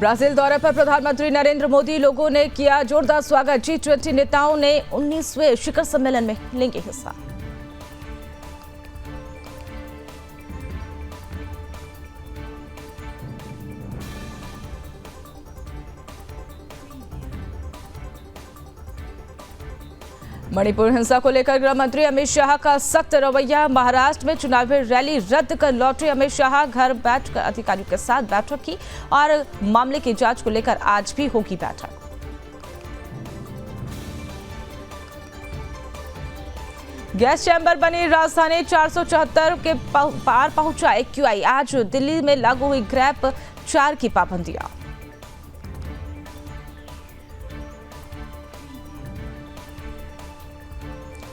Brazil दौरे पर प्रधानमंत्री नरेंद्र मोदी, लोगों ने किया जोरदार स्वागत। G20 नेताओं ने 19वें शिखर सम्मेलन में लेंगे हिस्सा। मणिपुर हिंसा को लेकर गृह मंत्री अमित शाह का सख्त रवैया। महाराष्ट्र में चुनावी रैली रद्द कर लौटे अमित शाह, घर बैठकर अधिकारियों के साथ बैठक की और मामले की जांच को लेकर आज भी होगी बैठक। गैस चैम्बर बनी राजधानी 474 के पार पहुंचा AQI। आज दिल्ली में लागू हुई ग्रैप 4 की पाबंदियां।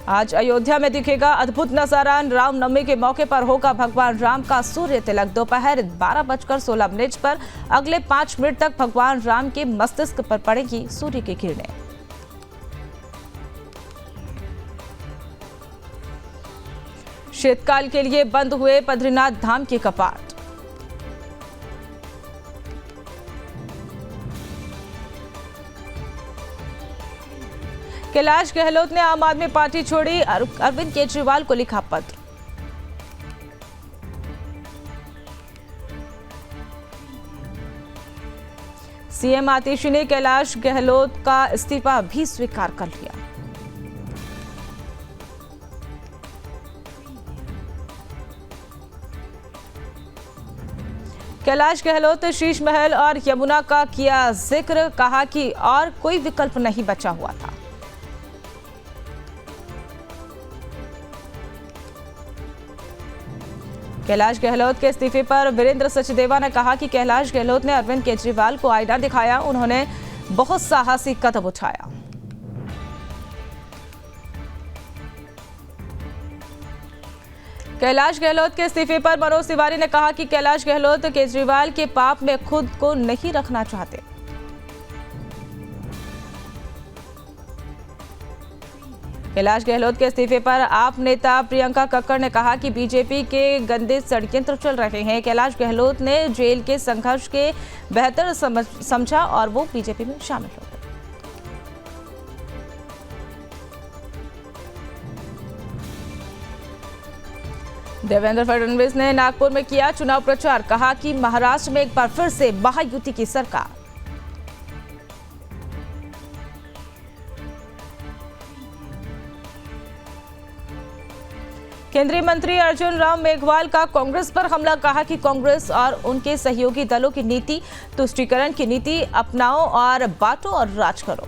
आज अयोध्या में दिखेगा अद्भुत नजारा। रामनवमी के मौके पर होगा भगवान राम का सूर्य तिलक। दोपहर 12:16 पर अगले 5 मिनट तक भगवान राम के मस्तिष्क पर पड़ेगी सूर्य की किरणें। शीतकाल के लिए बंद हुए बद्रीनाथ धाम के कपाट। कैलाश गहलोत ने आम आदमी पार्टी छोड़ी, अरविंद केजरीवाल को लिखा पत्र। सीएम आतिशी ने कैलाश गहलोत का इस्तीफा भी स्वीकार कर लिया। कैलाश गहलोत शीश महल और यमुना का किया जिक्र, कहा कि और कोई विकल्प नहीं बचा हुआ था। कैलाश गहलोत के इस्तीफे पर वीरेंद्र सचदेवा ने कहा कि कैलाश गहलोत ने अरविंद केजरीवाल को आईना दिखाया, उन्होंने बहुत साहसी कदम उठाया। कैलाश गहलोत के इस्तीफे पर मनोज तिवारी ने कहा कि कैलाश गहलोत केजरीवाल के पाप में खुद को नहीं रखना चाहते। कैलाश गहलोत के इस्तीफे पर आप नेता प्रियंका कक्कड़ ने कहा कि बीजेपी के गंदे षड्यंत्र चल रहे हैं। कैलाश गहलोत ने जेल के संघर्ष के बेहतर समझा और वो बीजेपी में शामिल हो गए। देवेंद्र फडणवीस ने नागपुर में किया चुनाव प्रचार, कहा कि महाराष्ट्र में एक बार फिर से महायुति की सरकार। केंद्रीय मंत्री अर्जुन राम मेघवाल का कांग्रेस पर हमला, कहा कि कांग्रेस और उनके सहयोगी दलों की नीति तुष्टीकरण की नीति अपनाओ और बांटो और राज करो।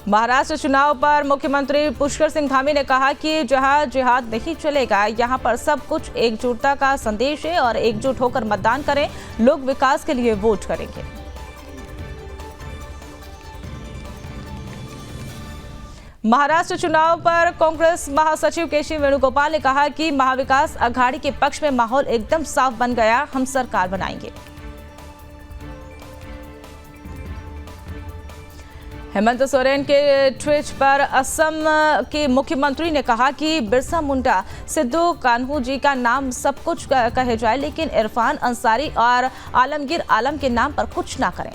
महाराष्ट्र चुनाव पर मुख्यमंत्री पुष्कर सिंह धामी ने कहा कि जहां जिहाद नहीं चलेगा, यहां पर सब कुछ एकजुटता का संदेश है और एकजुट होकर मतदान करें, लोग विकास के लिए वोट करेंगे। महाराष्ट्र चुनाव पर कांग्रेस महासचिव केशव वेणुगोपाल ने कहा कि महाविकास अघाड़ी के पक्ष में माहौल एकदम साफ बन गया, हम सरकार बनाएंगे। हेमंत सोरेन के ट्वीट पर असम के मुख्यमंत्री ने कहा कि बिरसा मुंडा, सिद्धू कान्हू जी का नाम सब कुछ कहे जाए, लेकिन इरफान अंसारी और आलमगीर आलम के नाम पर कुछ ना करें।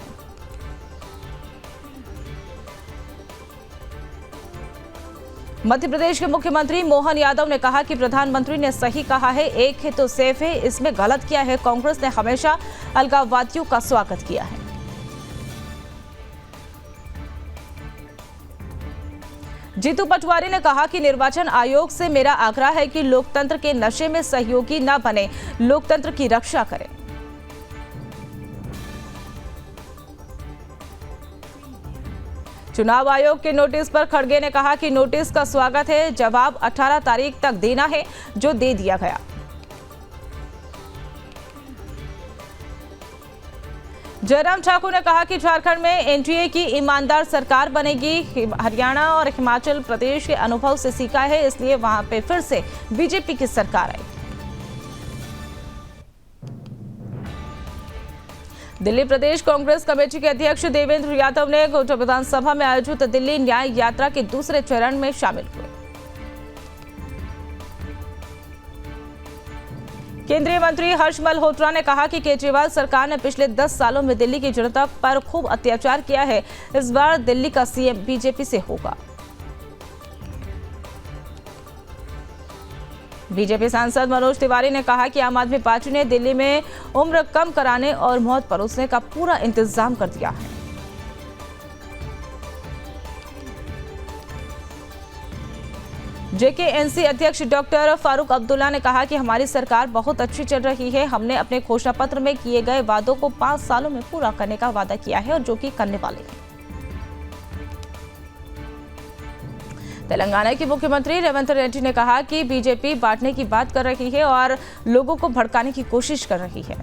मध्य प्रदेश के मुख्यमंत्री मोहन यादव ने कहा कि प्रधानमंत्री ने सही कहा है, एक है तो सेफ है, इसमें गलत किया है। कांग्रेस ने हमेशा अलगाववादियों का स्वागत किया है। जीतू पटवारी ने कहा कि निर्वाचन आयोग से मेरा आग्रह है कि लोकतंत्र के नशे में सहयोगी न बने, लोकतंत्र की रक्षा करें। चुनाव आयोग के नोटिस पर खड़गे ने कहा कि नोटिस का स्वागत है, जवाब 18 तारीख तक देना है, जो दे दिया गया। जयराम ठाकुर ने कहा कि झारखंड में एनडीए की ईमानदार सरकार बनेगी। हरियाणा और हिमाचल प्रदेश के अनुभव से सीखा है, इसलिए वहां पे फिर से बीजेपी की सरकार आई। दिल्ली प्रदेश कांग्रेस कमेटी के अध्यक्ष देवेंद्र यादव ने कोटा विधानसभा में आयोजित दिल्ली न्याय यात्रा के दूसरे चरण में शामिल हुए। केंद्रीय मंत्री हर्ष मल्होत्रा ने कहा कि केजरीवाल सरकार ने पिछले 10 सालों में दिल्ली की जनता पर खूब अत्याचार किया है। इस बार दिल्ली का सीएम बीजेपी से होगा। बीजेपी सांसद मनोज तिवारी ने कहा कि आम आदमी पार्टी ने दिल्ली में उम्र कम कराने और मौत परोसने का पूरा इंतजाम कर दिया है। जेकेएनसी अध्यक्ष डॉक्टर फारूक अब्दुल्ला ने कहा कि हमारी सरकार बहुत अच्छी चल रही है। हमने अपने घोषणा पत्र में किए गए वादों को 5 सालों में पूरा करने का वादा किया है और जो कि करने वाले हैं। तेलंगाना के मुख्यमंत्री रेवंत रेड्डी ने कहा कि बीजेपी बांटने की बात कर रही है और लोगों को भड़काने की कोशिश कर रही है।